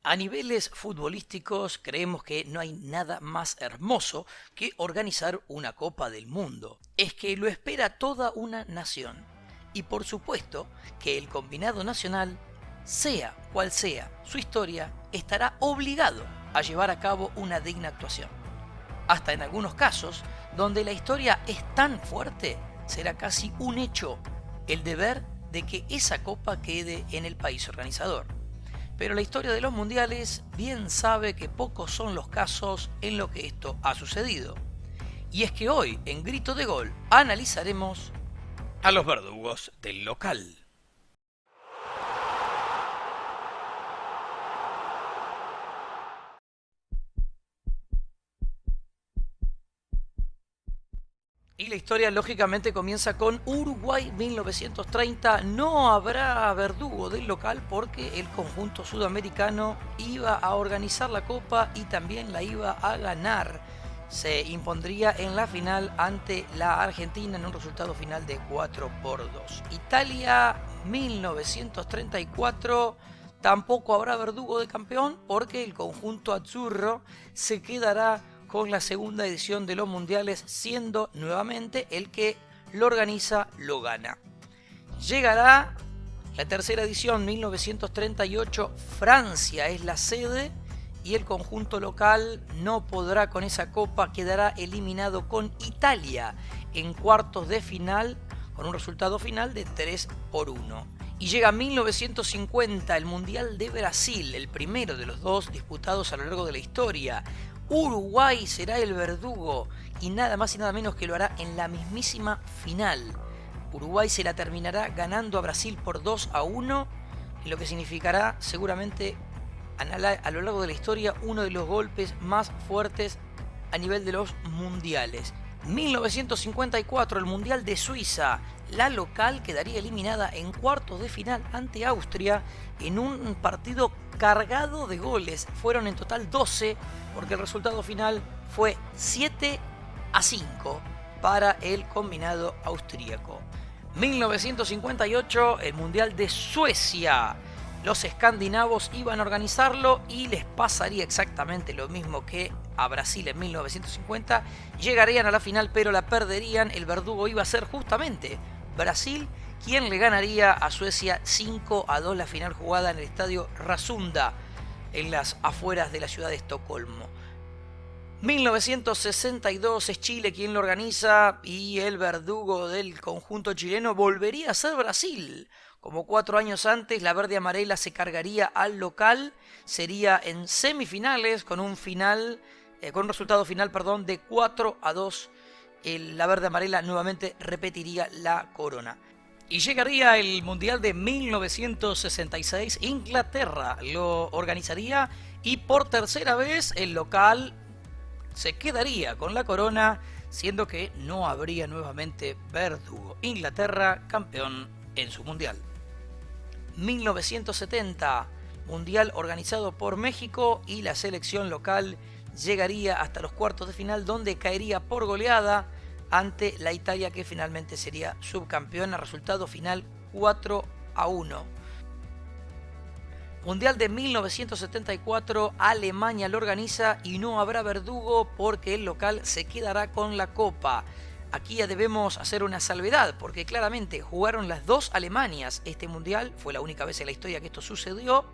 A niveles futbolísticos creemos que no hay nada más hermoso que organizar una Copa del Mundo. Es que lo espera toda una nación. Y por supuesto que el combinado nacional, sea cual sea su historia, estará obligado a llevar a cabo una digna actuación. Hasta en algunos casos, donde la historia es tan fuerte, será casi un hecho el deber de que esa copa quede en el país organizador. Pero la historia de los mundiales bien sabe que pocos son los casos en los que esto ha sucedido. Y es que hoy, en Grito de Gol, analizaremos a los verdugos del local. Y la historia lógicamente comienza con Uruguay 1930. No habrá verdugo del local porque el conjunto sudamericano iba a organizar la copa y también la iba a ganar. Se impondría en la final ante la Argentina en un resultado final de 4-2. Italia 1934. Tampoco habrá verdugo de campeón porque el conjunto azzurro se quedará con la segunda edición de los mundiales, siendo nuevamente el que lo organiza, lo gana. Llegará la tercera edición, 1938, Francia es la sede y el conjunto local no podrá con esa copa, quedará eliminado con Italia en cuartos de final con un resultado final de 3-1. Y llega 1950, el Mundial de Brasil, el primero de los dos disputados a lo largo de la historia. Uruguay será el verdugo y nada más y nada menos que lo hará en la mismísima final. Uruguay se la terminará ganando a Brasil por 2-1, lo que significará seguramente a lo largo de la historia uno de los golpes más fuertes a nivel de los mundiales. 1954, el Mundial de Suiza. La local quedaría eliminada en cuartos de final ante Austria en un partido cargado de goles. Fueron en total 12 porque el resultado final fue 7-5 para el combinado austríaco. 1958, el Mundial de Suecia. Los escandinavos iban a organizarlo y les pasaría exactamente lo mismo que a Brasil en 1950. Llegarían a la final pero la perderían. El verdugo iba a ser justamente Brasil, quien le ganaría a Suecia 5-2 la final jugada en el estadio Rasunda, en las afueras de la ciudad de Estocolmo. 1962 es Chile quien lo organiza y el verdugo del conjunto chileno volvería a ser Brasil. Como 4 años antes, la verde amarela se cargaría al local, sería en semifinales con un resultado final de 4-2. La verde amarela nuevamente repetiría la corona. Y llegaría el Mundial de 1966, Inglaterra lo organizaría y por tercera vez el local se quedaría con la corona, siendo que no habría nuevamente verdugo. Inglaterra campeón en su mundial. 1970, mundial organizado por México y la selección local llegaría hasta los cuartos de final donde caería por goleada ante la Italia que finalmente sería subcampeona, resultado final 4-1. Mundial de 1974, Alemania lo organiza y no habrá verdugo porque el local se quedará con la copa. Aquí ya debemos hacer una salvedad porque claramente jugaron las dos Alemanias este mundial, fue la única vez en la historia que esto sucedió,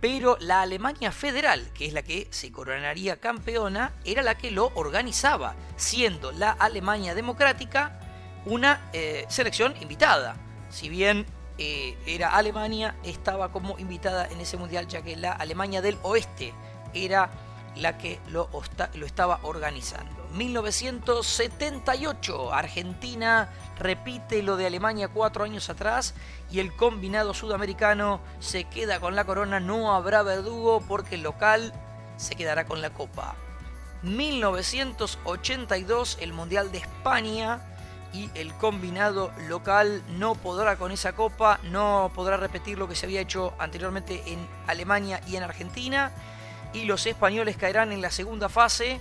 pero la Alemania federal, que es la que se coronaría campeona, era la que lo organizaba, siendo la Alemania democrática una selección invitada. Si bien era Alemania, estaba como invitada en ese mundial, ya que la Alemania del Oeste era la que lo estaba organizando. 1978, Argentina repite lo de Alemania 4 años atrás y el combinado sudamericano se queda con la corona. No habrá verdugo porque el local se quedará con la copa. 1982, el Mundial de España y el combinado local no podrá con esa copa, no podrá repetir lo que se había hecho anteriormente en Alemania y en Argentina, y los españoles caerán en la segunda fase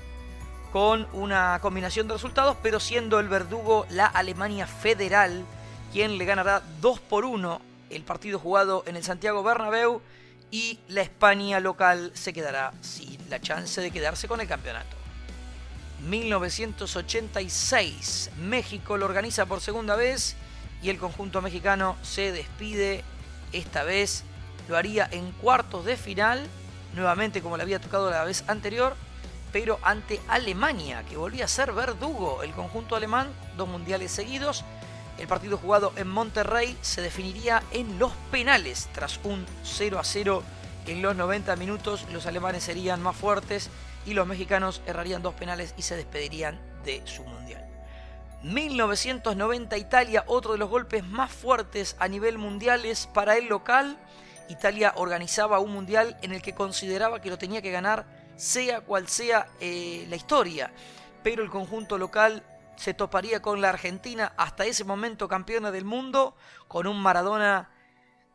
con una combinación de resultados, pero siendo el verdugo la Alemania federal, quien le ganará 2-1 el partido jugado en el Santiago Bernabéu y la España local se quedará sin la chance de quedarse con el campeonato. 1986, México lo organiza por segunda vez y el conjunto mexicano se despide. Esta vez lo haría en cuartos de final, nuevamente como le había tocado la vez anterior, pero ante Alemania, que volvía a ser verdugo. El conjunto alemán, 2 mundiales seguidos. El partido jugado en Monterrey se definiría en los penales. Tras un 0-0 en los 90 minutos, los alemanes serían más fuertes y los mexicanos errarían 2 penales y se despedirían de su mundial. 1990, Italia, otro de los golpes más fuertes a nivel mundiales para el local. Italia organizaba un mundial en el que consideraba que lo tenía que ganar sea cual sea la historia, pero el conjunto local se toparía con la Argentina, hasta ese momento campeona del mundo, con un Maradona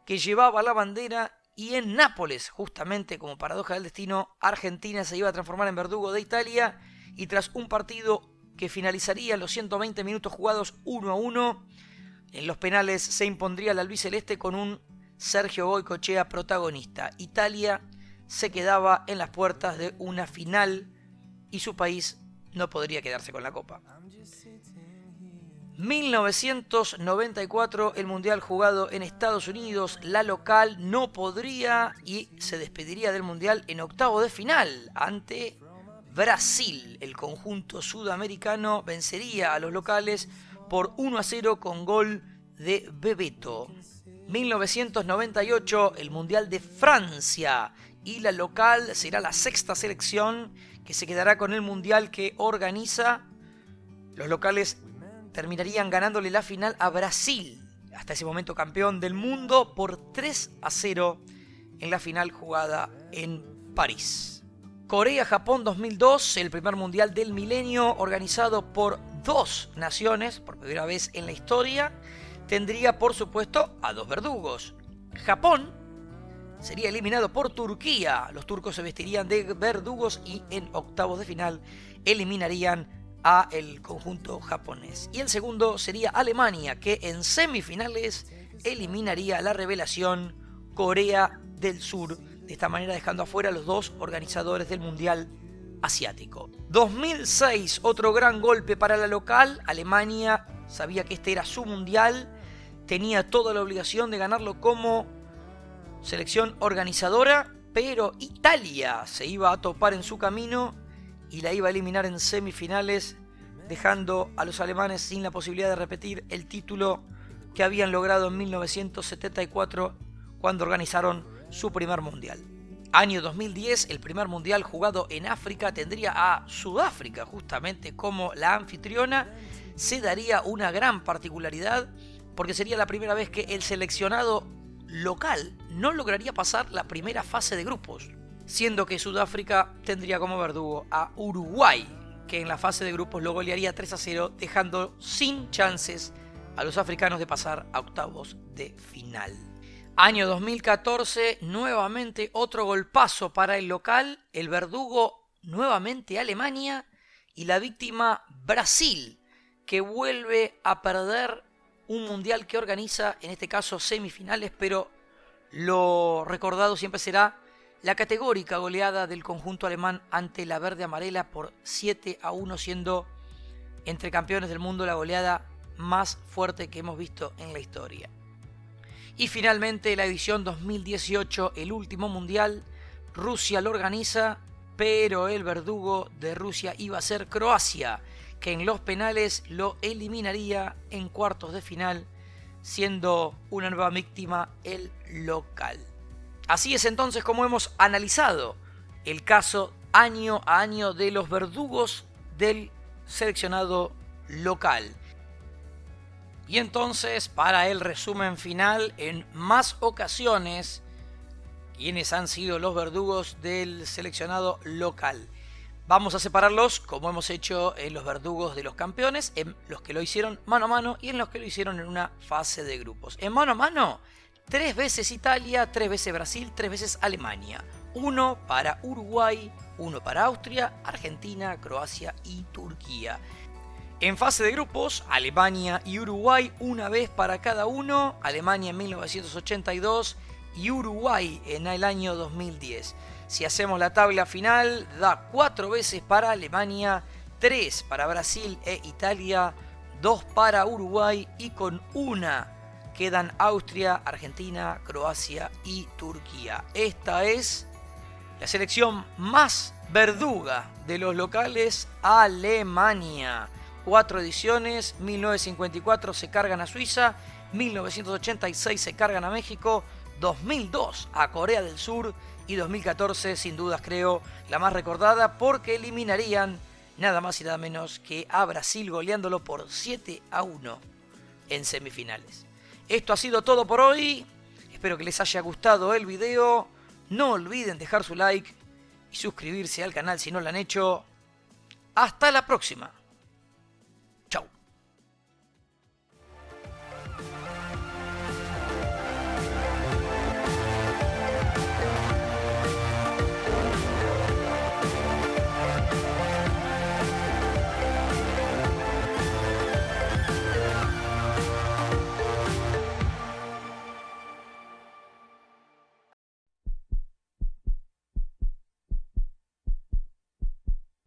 que llevaba la bandera, y en Nápoles, justamente como paradoja del destino, Argentina se iba a transformar en verdugo de Italia, y tras un partido que finalizaría en los 120 minutos jugados 1-1, en los penales se impondría la albiceleste con un Sergio Goycochea protagonista. Italia se quedaba en las puertas de una final y su país no podría quedarse con la copa. 1994, el mundial jugado en Estados Unidos, la local no podría y se despediría del mundial en octavo de final ante Brasil. El conjunto sudamericano vencería a los locales por 1-0 con gol de Bebeto. 1998, el mundial de Francia, y la local será la sexta selección que se quedará con el mundial que organiza. Los locales terminarían ganándole la final a Brasil, hasta ese momento campeón del mundo, por 3-0 en la final jugada en París. Corea-Japón 2002, el primer mundial del milenio organizado por 2 naciones, por primera vez en la historia, tendría por supuesto a 2 verdugos. Japón sería eliminado por Turquía. Los turcos se vestirían de verdugos y en octavos de final eliminarían a el conjunto japonés. Y el segundo sería Alemania, que en semifinales eliminaría a la revelación Corea del Sur, de esta manera dejando afuera a los 2 organizadores del mundial asiático. 2006, otro gran golpe para la local. Alemania sabía que este era su mundial, tenía toda la obligación de ganarlo como selección organizadora, pero Italia se iba a topar en su camino y la iba a eliminar en semifinales, dejando a los alemanes sin la posibilidad de repetir el título que habían logrado en 1974 cuando organizaron su primer mundial. Año 2010, el primer mundial jugado en África tendría a Sudáfrica justamente como la anfitriona. Se daría una gran particularidad porque sería la primera vez que el seleccionado local no lograría pasar la primera fase de grupos, siendo que Sudáfrica tendría como verdugo a Uruguay, que en la fase de grupos lo golearía 3-0, dejando sin chances a los africanos de pasar a octavos de final. Año 2014, nuevamente otro golpazo para el local, el verdugo nuevamente Alemania y la víctima Brasil, que vuelve a perder un mundial que organiza, en este caso semifinales, pero lo recordado siempre será la categórica goleada del conjunto alemán ante la verde-amarela por 7-1, siendo entre campeones del mundo la goleada más fuerte que hemos visto en la historia. Y finalmente la edición 2018, el último mundial, Rusia lo organiza, pero el verdugo de Rusia iba a ser Croacia, que en los penales lo eliminaría en cuartos de final, siendo una nueva víctima el local. Así es entonces como hemos analizado el caso año a año de los verdugos del seleccionado local. Y entonces, para el resumen final, en más ocasiones, ¿quiénes han sido los verdugos del seleccionado local? Vamos a separarlos, como hemos hecho en los verdugos de los campeones, en los que lo hicieron mano a mano y en los que lo hicieron en una fase de grupos. En mano a mano, 3 veces Italia, 3 veces Brasil, 3 veces Alemania. 1 para Uruguay, 1 para Austria, Argentina, Croacia y Turquía. En fase de grupos, Alemania y Uruguay, una vez para cada uno. Alemania en 1982 y Uruguay en el año 2010. Si hacemos la tabla final, da 4 veces para Alemania, 3 para Brasil e Italia, 2 para Uruguay y con una quedan Austria, Argentina, Croacia y Turquía. Esta es la selección más verduga de los locales, Alemania. 4 ediciones, 1954 se cargan a Suiza, 1986 se cargan a México, 2002 a Corea del Sur y 2014, sin dudas creo, la más recordada porque eliminarían nada más y nada menos que a Brasil goleándolo por 7-1 en semifinales. Esto ha sido todo por hoy, espero que les haya gustado el video, no olviden dejar su like y suscribirse al canal si no lo han hecho. ¡Hasta la próxima!